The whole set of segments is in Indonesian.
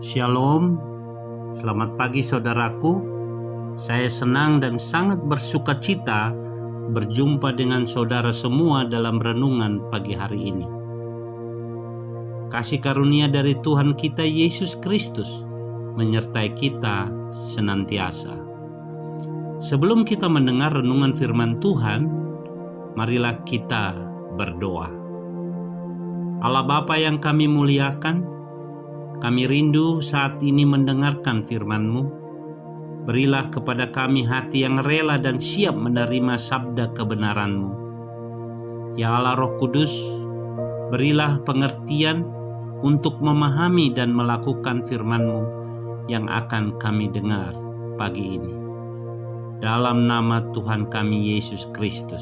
Shalom, selamat pagi saudaraku. Saya senang dan sangat bersuka cita berjumpa dengan saudara semua dalam renungan pagi hari ini. Kasih karunia dari Tuhan kita Yesus Kristus menyertai kita senantiasa. Sebelum kita mendengar renungan firman Tuhan, marilah kita berdoa. Allah Bapa yang kami muliakan, kami rindu saat ini mendengarkan firman-Mu. Berilah kepada kami hati yang rela dan siap menerima sabda kebenaran-Mu. Ya Allah Roh Kudus, berilah pengertian untuk memahami dan melakukan firman-Mu yang akan kami dengar pagi ini. Dalam nama Tuhan kami Yesus Kristus.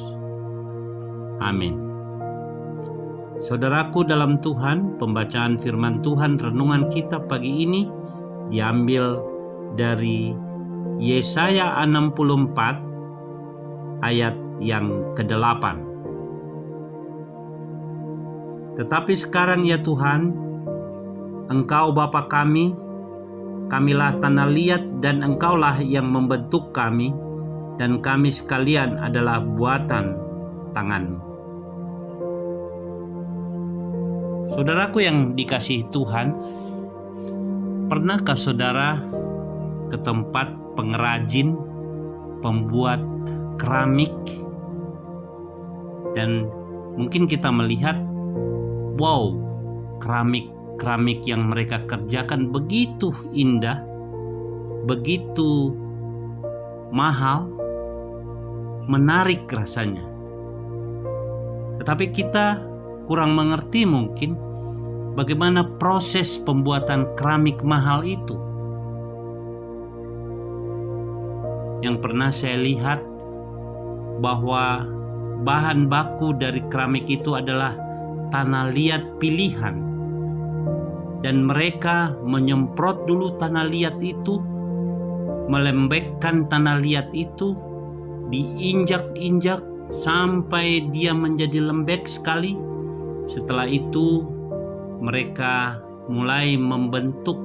Amin. Saudaraku dalam Tuhan, pembacaan firman Tuhan renungan kita pagi ini diambil dari Yesaya 64 ayat yang ke-8. Tetapi sekarang ya Tuhan, Engkau Bapa kami, kamilah tanah liat dan Engkaulah yang membentuk kami, dan kami sekalian adalah buatan tangan-Mu. Saudaraku yang dikasihi Tuhan, pernahkah saudara ke tempat pengrajin, pembuat keramik, dan mungkin kita melihat, wow, keramik yang mereka kerjakan begitu indah, begitu mahal, menarik rasanya. Tetapi kita kurang mengerti mungkin bagaimana proses pembuatan keramik mahal itu. Yang pernah saya lihat bahwa bahan baku dari keramik itu adalah tanah liat pilihan, dan mereka menyemprot dulu tanah liat itu, melembekkan tanah liat itu, diinjak-injak sampai dia menjadi lembek sekali. Setelah itu mereka mulai membentuk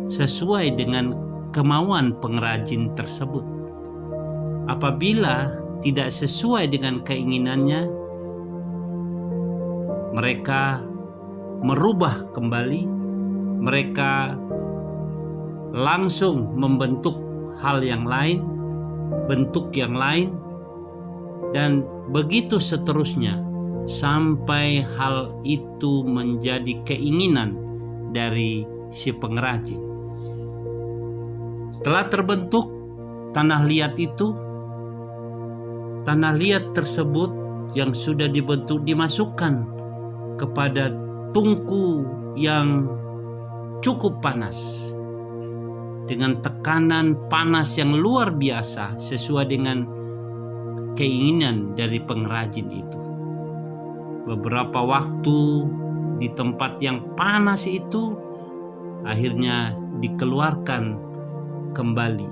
sesuai dengan kemauan pengrajin tersebut. Apabila tidak sesuai dengan keinginannya, mereka merubah kembali, mereka langsung membentuk hal yang lain, bentuk yang lain, dan begitu seterusnya sampai hal itu menjadi keinginan dari si pengrajin. Setelah terbentuk tanah liat itu, tanah liat tersebut yang sudah dibentuk dimasukkan kepada tungku yang cukup panas dengan tekanan panas yang luar biasa sesuai dengan keinginan dari pengrajin itu. Beberapa waktu di tempat yang panas itu, akhirnya dikeluarkan kembali.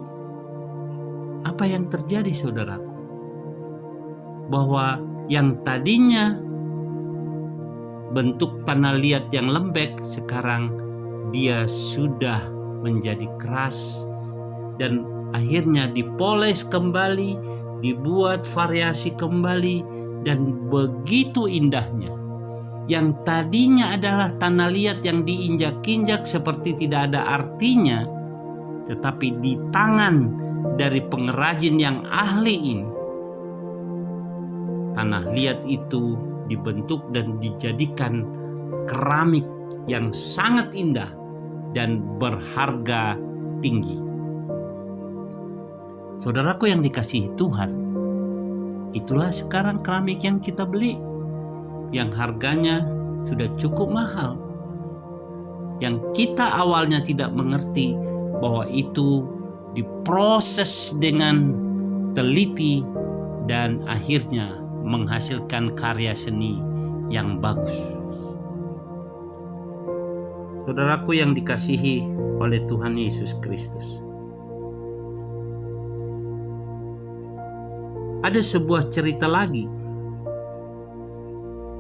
Apa yang terjadi saudaraku? Bahwa yang tadinya bentuk tanah liat yang lembek, sekarang dia sudah menjadi keras, dan akhirnya dipoles kembali, dibuat variasi kembali, dan begitu indahnya. Yang tadinya adalah tanah liat yang diinjak-injak seperti tidak ada artinya, tetapi di tangan dari pengrajin yang ahli ini, tanah liat itu dibentuk dan dijadikan keramik yang sangat indah dan berharga tinggi. Saudaraku yang dikasihi Tuhan, itulah sekarang keramik yang kita beli, yang harganya sudah cukup mahal, yang kita awalnya tidak mengerti bahwa itu diproses dengan teliti dan akhirnya menghasilkan karya seni yang bagus. Saudaraku yang dikasihi oleh Tuhan Yesus Kristus, ada sebuah cerita lagi,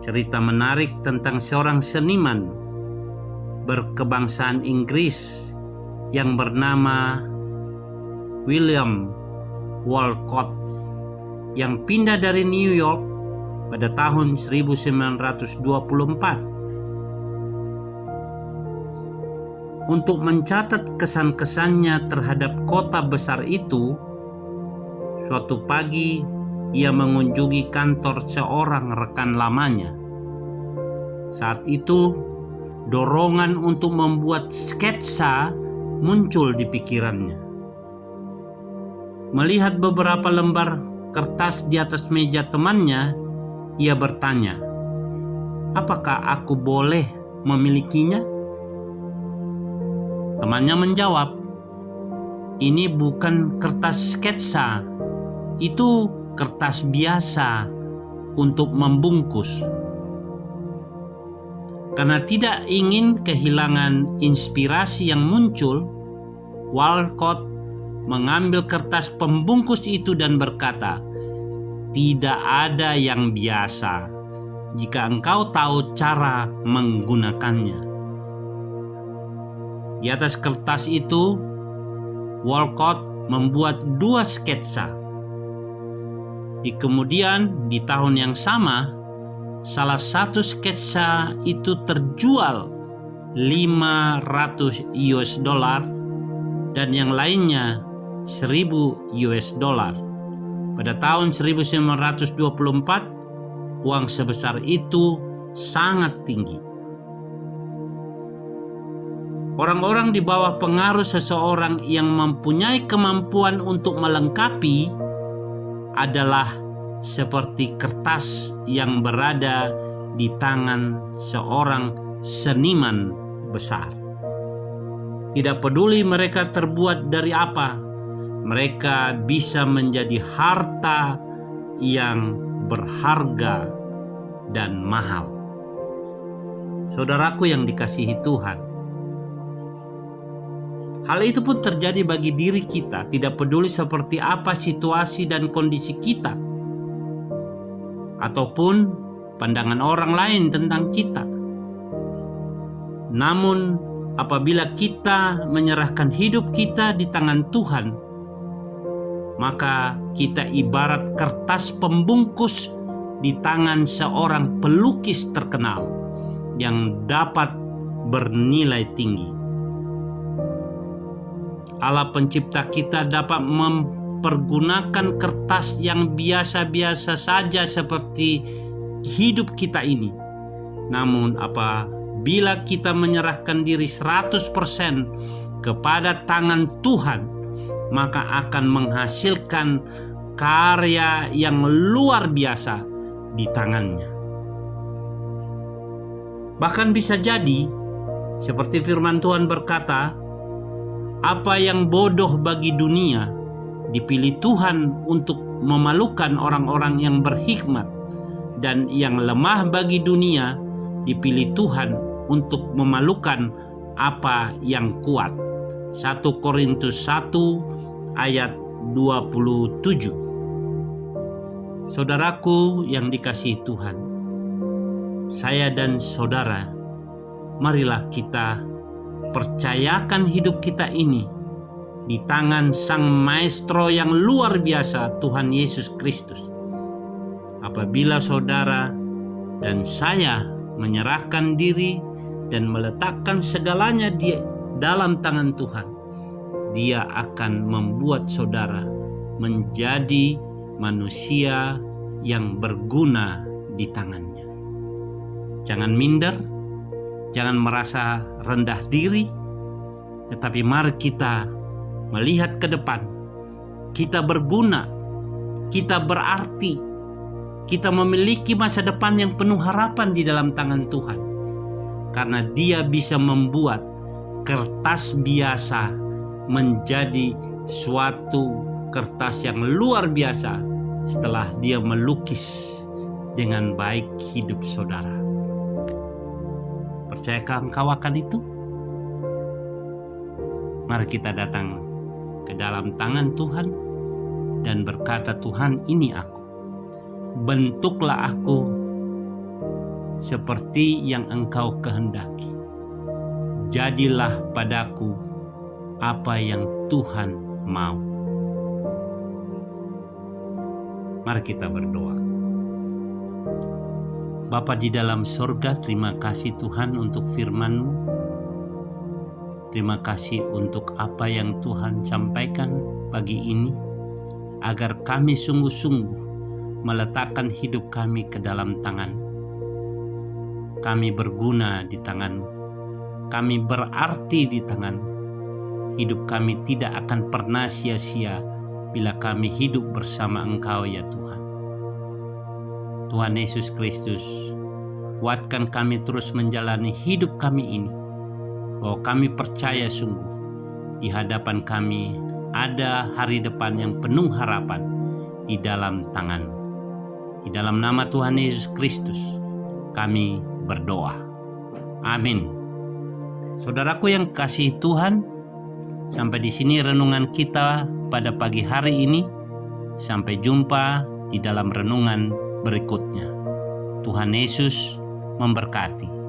cerita menarik tentang seorang seniman berkebangsaan Inggris yang bernama William Walcott yang pindah dari New York pada tahun 1924 untuk mencatat kesan-kesannya terhadap kota besar itu. Suatu pagi ia mengunjungi kantor seorang rekan lamanya. Saat itu dorongan untuk membuat sketsa muncul di pikirannya. Melihat beberapa lembar kertas di atas meja temannya, ia bertanya, "Apakah aku boleh memilikinya?" Temannya menjawab, "Ini bukan kertas sketsa, itu kertas biasa untuk membungkus." Karena tidak ingin kehilangan inspirasi yang muncul, Walcott mengambil kertas pembungkus itu dan berkata, "Tidak ada yang biasa jika engkau tahu cara menggunakannya." Di atas kertas itu, Walcott membuat 2 sketsa. Kemudian di tahun yang sama, salah satu sketsa itu terjual $500 dan yang lainnya $1.000. Pada tahun 1924, uang sebesar itu sangat tinggi. Orang-orang di bawah pengaruh seseorang yang mempunyai kemampuan untuk melengkapi adalah seperti kertas yang berada di tangan seorang seniman besar. Tidak peduli mereka terbuat dari apa, mereka bisa menjadi harta yang berharga dan mahal. Saudaraku yang dikasihi Tuhan, hal itu pun terjadi bagi diri kita, tidak peduli seperti apa situasi dan kondisi kita, ataupun pandangan orang lain tentang kita. Namun, apabila kita menyerahkan hidup kita di tangan Tuhan, maka kita ibarat kertas pembungkus di tangan seorang pelukis terkenal yang dapat bernilai tinggi. Allah pencipta kita dapat mempergunakan kertas yang biasa-biasa saja seperti hidup kita ini. Namun apabila kita menyerahkan diri 100% kepada tangan Tuhan, maka akan menghasilkan karya yang luar biasa di tangannya. Bahkan bisa jadi, seperti firman Tuhan berkata, apa yang bodoh bagi dunia dipilih Tuhan untuk memalukan orang-orang yang berhikmat, dan yang lemah bagi dunia dipilih Tuhan untuk memalukan apa yang kuat. 1 Korintus 1 ayat 27. Saudaraku yang dikasihi Tuhan, saya dan saudara, marilah kita percayakan hidup kita ini di tangan Sang Maestro yang luar biasa, Tuhan Yesus Kristus. Apabila saudara dan saya menyerahkan diri dan meletakkan segalanya di dalam tangan Tuhan, Dia akan membuat saudara menjadi manusia yang berguna di tangannya. Jangan minder, jangan merasa rendah diri, tetapi mari kita melihat ke depan. Kita berguna, kita berarti, kita memiliki masa depan yang penuh harapan di dalam tangan Tuhan. Karena Dia bisa membuat kertas biasa menjadi suatu kertas yang luar biasa setelah Dia melukis dengan baik hidup saudara. Percayakah engkau akan itu? Mari kita datang ke dalam tangan Tuhan dan berkata, Tuhan, ini aku. Bentuklah aku seperti yang Engkau kehendaki. jadilah padaku apa yang Tuhan mau. Mari kita berdoa. Bapa di dalam sorga, terima kasih Tuhan untuk firman-Mu. Terima kasih untuk apa yang Tuhan sampaikan pagi ini, agar kami sungguh-sungguh meletakkan hidup kami ke dalam tangan. Kami berguna di tangan-Mu. Kami berarti di tangan-Mu. Hidup kami tidak akan pernah sia-sia bila kami hidup bersama Engkau ya Tuhan. Tuhan Yesus Kristus, kuatkan kami terus menjalani hidup kami ini, bahwa kami percaya sungguh di hadapan kami ada hari depan yang penuh harapan di dalam tangan-Mu. Di dalam nama Tuhan Yesus Kristus kami berdoa. Amin. Saudaraku yang kasih Tuhan, sampai di sini renungan kita pada pagi hari ini. Sampai jumpa di dalam renungan berikutnya. Tuhan Yesus memberkati.